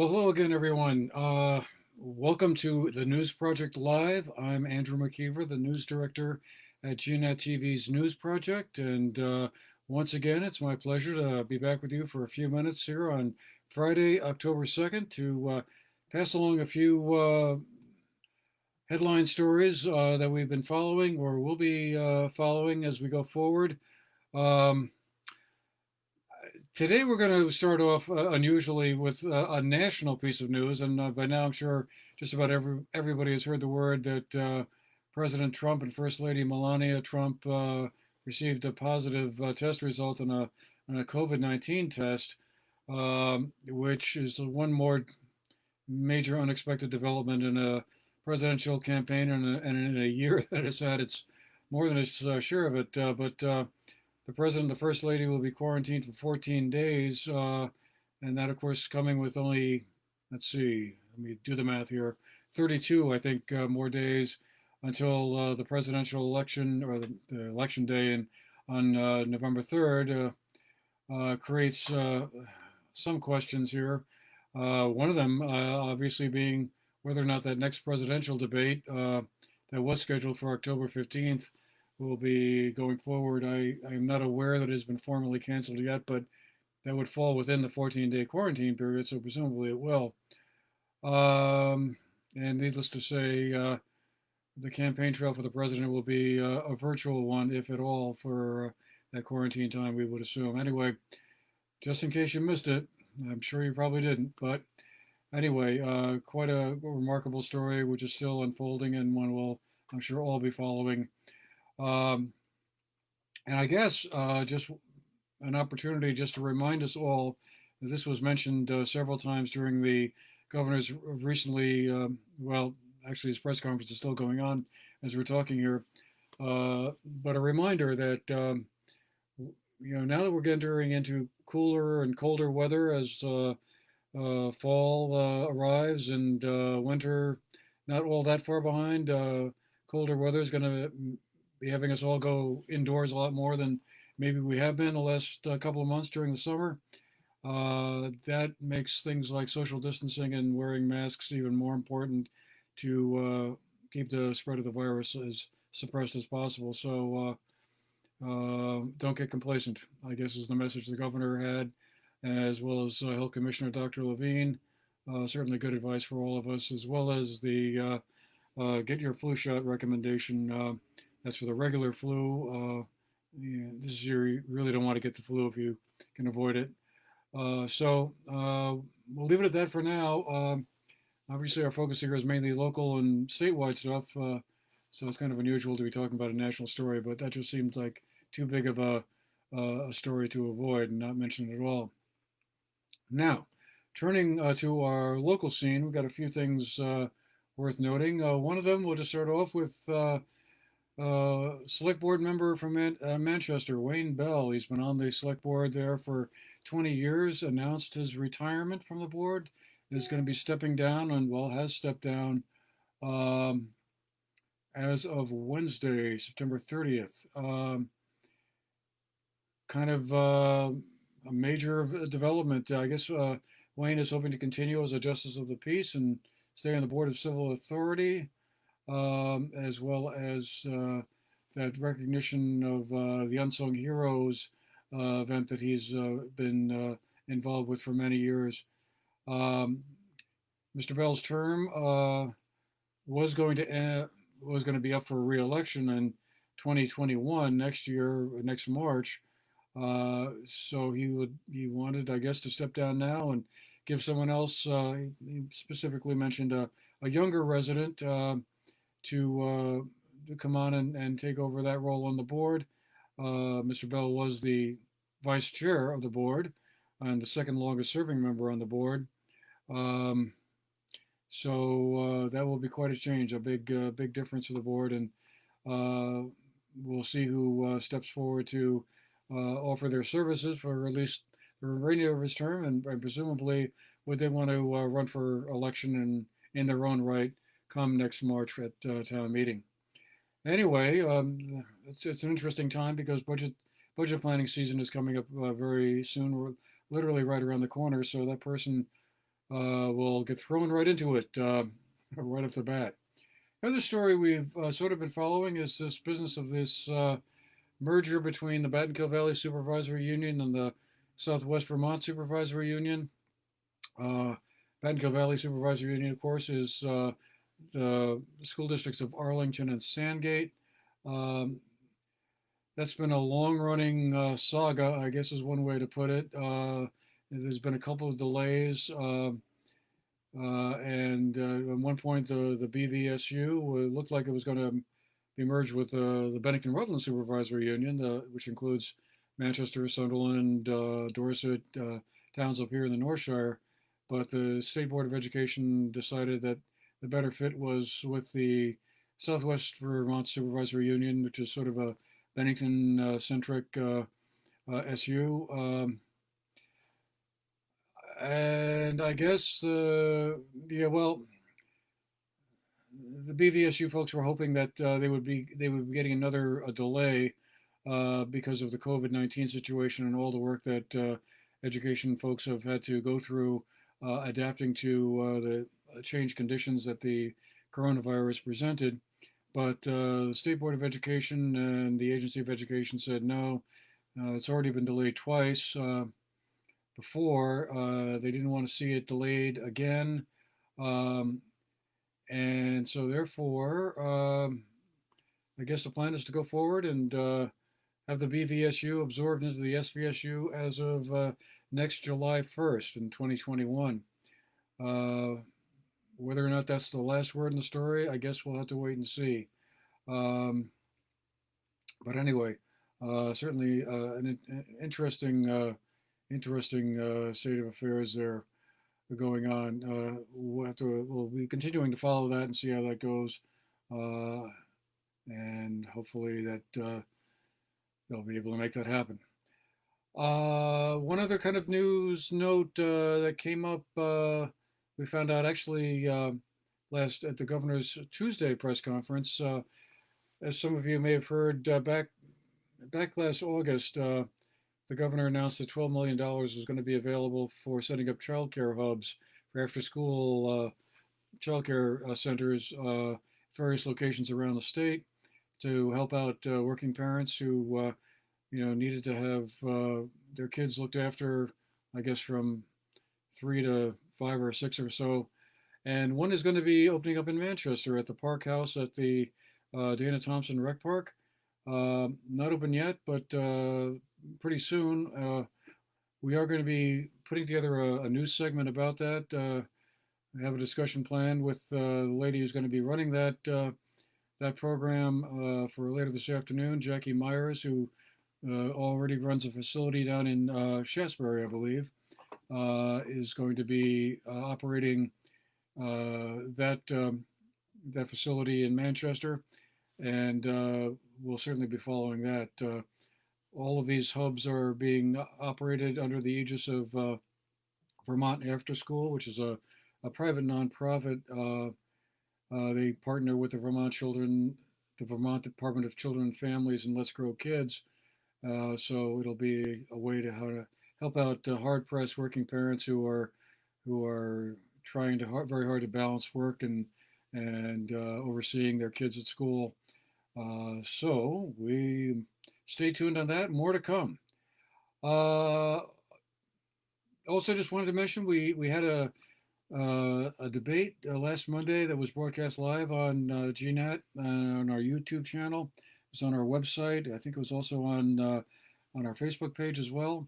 Well, hello again, everyone. Welcome to the News Project Live. I'm Andrew McKeever, the news director at GNAT-TV's News Project. And once again, it's my pleasure to be back with you for a few minutes here on Friday, October 2nd, to pass along a few headline stories that we've been following or will be following as we go forward. Um, Today we're going to start off unusually with a national piece of news, and by now I'm sure just about everybody has heard the word that President Trump and First Lady Melania Trump received a positive test result on a COVID-19 test, which is one more major unexpected development in a presidential campaign and in a year that has had its more than its share of it. But The president and the first lady will be quarantined for 14 days, and that, of course, coming with only, let's see, let me do the math here, 32, I think, more days until the presidential election or the election day on November 3rd creates some questions here. One of them, obviously, being whether or not that next presidential debate that was scheduled for October 15th will be going forward. I am not aware that it has been formally canceled yet, but that would fall within the 14-day quarantine period, so presumably it will. And needless to say, the campaign trail for the president will be a virtual one, if at all, for that quarantine time, we would assume. Anyway, just in case you missed it, I'm sure you probably didn't, but anyway, quite a remarkable story, which is still unfolding and one we'll, I'm sure, all be following. Um, and I guess just an opportunity just to remind us all that this was mentioned several times during the governor's recently, well, actually his press conference is still going on as we're talking here. But a reminder that, now that we're entering into cooler and colder weather as fall arrives and winter not all that far behind, colder weather is going to be having us all go indoors a lot more than maybe we have been the last couple of months during the summer. That makes things like social distancing and wearing masks even more important to keep the spread of the virus as suppressed as possible. So don't get complacent, I guess, is the message the governor had, as well as Health Commissioner Dr. Levine. Certainly good advice for all of us, as well as the get your flu shot recommendation. That's for the regular flu. This is you really don't want to get the flu if you can avoid it. We'll leave it at that for now. Obviously, our focus here is mainly local and statewide stuff, so it's kind of unusual to be talking about a national story, but that just seemed like too big of a story to avoid and not mention at all. Now, turning to our local scene, we've got a few things worth noting. One of them, we'll just start off with select board member from Manchester, Wayne Bell. He's been on the select board there for 20 years, announced his retirement from the board, is going to be stepping down and, well, has stepped down as of Wednesday, September 30th. Kind of a major development. I guess Wayne is hoping to continue as a justice of the peace and stay on the Board of Civil Authority, as well as that recognition of the Unsung Heroes event that he's been involved with for many years. Mr. Bell's term was going to be up for re-election in 2021 next March. So he wanted, I guess, to step down now and give someone else. He specifically mentioned a younger resident to come on and take over that role on the board. Mr. Bell was the vice chair of the board and the second longest serving member on the board. That will be quite a change, a big difference for the board, and we'll see who steps forward to offer their services for at least the remainder of his term, and presumably would they want to run for election in their own right come next March at town meeting. Anyway, it's an interesting time because budget planning season is coming up very soon. We're literally right around the corner, so that person we'll get thrown right into it right off the bat. The other story we've sort of been following is this business of this merger between the Battenkill Valley Supervisory Union and the Southwest Vermont Supervisory Union. Uh, Battenkill Valley Supervisory Union, of course, is the school districts of Arlington and Sandgate. Um, that's been a long-running saga, I guess is one way to put it. There's been a couple of delays, and at one point the BVSU looked like it was going to be merged with the Bennington-Rutland Supervisory Union, which includes Manchester, Sunderland, Dorset, towns up here in the North Shire. But the State Board of Education decided that the better fit was with the Southwest Vermont Supervisory Union, which is sort of a Bennington-centric SU. And I guess, yeah, well, the BVSU folks were hoping that they would be getting another delay because of the COVID-19 situation and all the work that education folks have had to go through adapting to the changed conditions that the coronavirus presented. But the State Board of Education and the Agency of Education said no, it's already been delayed twice before. They didn't want to see it delayed again. And so therefore, I guess the plan is to go forward and have the BVSU absorbed into the SVSU as of next July 1st in 2021. Whether or not that's the last word in the story, I guess we'll have to wait and see. But anyway, certainly an interesting state of affairs there going on. We'll be continuing to follow that and see how that goes, and hopefully that they'll be able to make that happen. One other kind of news note that came up, we found out actually last at the governor's Tuesday press conference. As some of you may have heard, back last August, the governor announced that $12 million was going to be available for setting up childcare hubs for after-school childcare centers, various locations around the state, to help out working parents who needed to have their kids looked after, I guess, from 3 to 5 or 6 or so. And one is going to be opening up in Manchester at the Park House at the Dana Thompson Rec Park. Not open yet, but pretty soon. We are going to be putting together a news segment about that. I have a discussion planned with the lady who's going to be running that program for later this afternoon, Jackie Myers, who already runs a facility down in Shaftesbury, I believe, is going to be operating that facility in Manchester, and we'll certainly be following that. All of these hubs are being operated under the aegis of Vermont After School, which is a private nonprofit. They partner with the Vermont Department of Children and Families and Let's Grow Kids. So it'll be a way to how to help out hard-pressed working parents who are trying very hard to balance work and overseeing their kids at school. So we stay tuned on that. More to come. Also, just wanted to mention we had a debate last Monday that was broadcast live on GNAT on our YouTube channel. It's on our website. I think it was also on our Facebook page as well.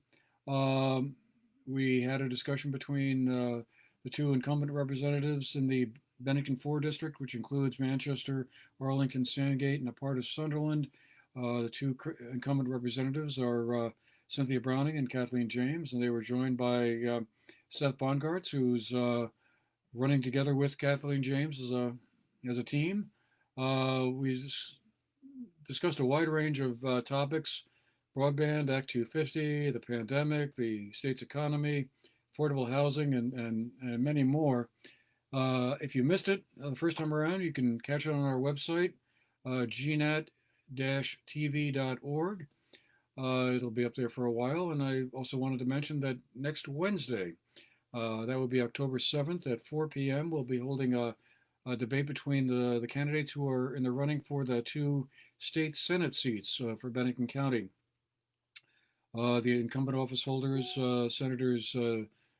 We had a discussion between the two incumbent representatives in the Bennington 4 district, which includes Manchester, Arlington, Sandgate, and a part of Sunderland. The two incumbent representatives are Cynthia Browning and Kathleen James, and they were joined by Seth Bongartz, who's running together with Kathleen James as a team. We discussed a wide range of topics: broadband, Act 250, the pandemic, the state's economy, affordable housing, and many more. If you missed it the first time around, you can catch it on our website, GNAT-TV.org. It'll be up there for a while. And I also wanted to mention that next Wednesday, That will be October 7th at 4 p.m. We'll be holding a debate between the candidates who are in the running for the 2 state Senate seats for Bennington County. The incumbent office holders, Senators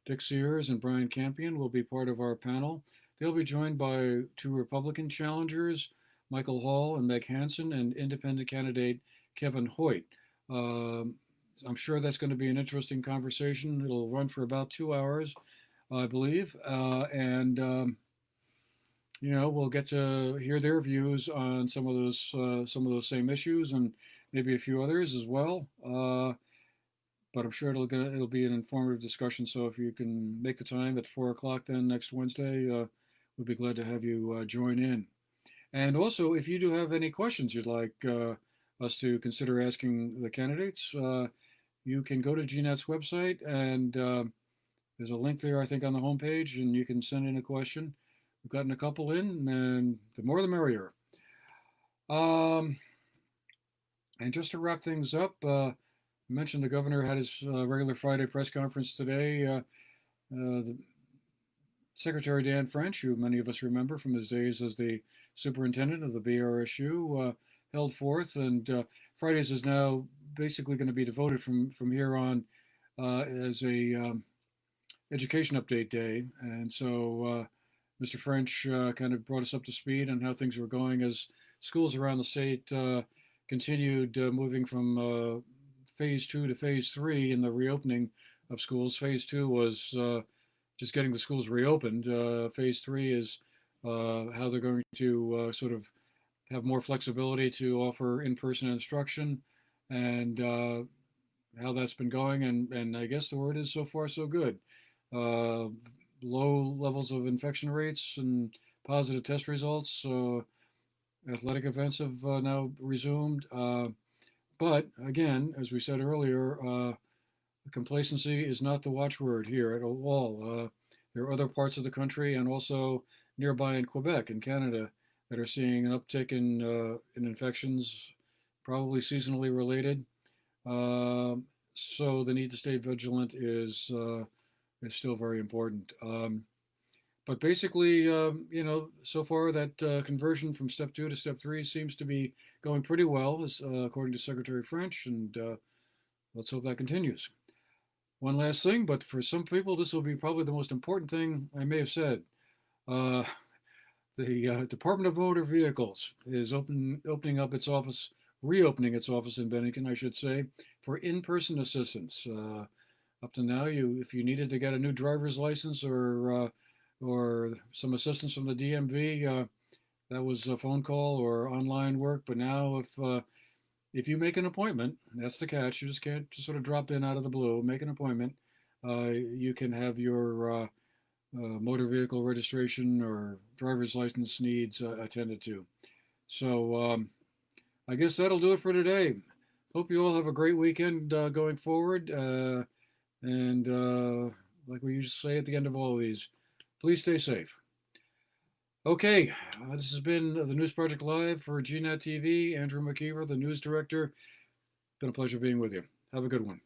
Dick Sears and Brian Campion, will be part of our panel. They'll be joined by 2 Republican challengers, Michael Hall and Meg Hansen, and independent candidate Kevin Hoyt. I'm sure that's going to be an interesting conversation. It'll run for about 2 hours, I believe, and we'll get to hear their views on some of those same issues and maybe a few others as well. But I'm sure it'll be an informative discussion. So if you can make the time at 4 o'clock then next Wednesday, we'll be glad to have you join in. And also, if you do have any questions you'd like us to consider asking the candidates, you can go to GNAT's website, and there's a link there, I think, on the homepage, and you can send in a question. We've gotten a couple in, and the more the merrier. And just to wrap things up, I mentioned the governor had his regular Friday press conference today. The Secretary Dan French, who many of us remember from his days as the superintendent of the BVHSU, held forth, and Fridays is now basically going to be devoted from here on as a education update day. And so Mr. French kind of brought us up to speed on how things were going as schools around the state continued moving from phase 2 to phase 3 in the reopening of schools. Phase 2 was just getting the schools reopened. Phase 3 is how they're going to sort of have more flexibility to offer in-person instruction, and how that's been going. And I guess the word is so far so good. Low levels of infection rates and positive test results. Athletic events have now resumed. But again, as we said earlier, complacency is not the watchword here at all. There are other parts of the country and also nearby in Quebec and Canada that are seeing an uptick in infections, probably seasonally related. So the need to stay vigilant is still very important. But basically, so far that conversion from step 2 to step 3 seems to be going pretty well, according to Secretary French, and let's hope that continues. One last thing, but for some people, this will be probably the most important thing I may have said. The Department of Motor Vehicles is reopening its office in Bennington, I should say, for in-person assistance. Up to now, if you needed to get a new driver's license or some assistance from the DMV, that was a phone call or online work. But now, if you make an appointment, that's the catch. You just can't just sort of drop in out of the blue. Make an appointment. You can have your motor vehicle registration or driver's license needs attended to. So I guess that'll do it for today. Hope you all have a great weekend going forward. And like we usually say at the end of all of these, please stay safe. Okay, this has been the News Project Live for GNAT-TV. Andrew McKeever, the news director. Been a pleasure being with you. Have a good one.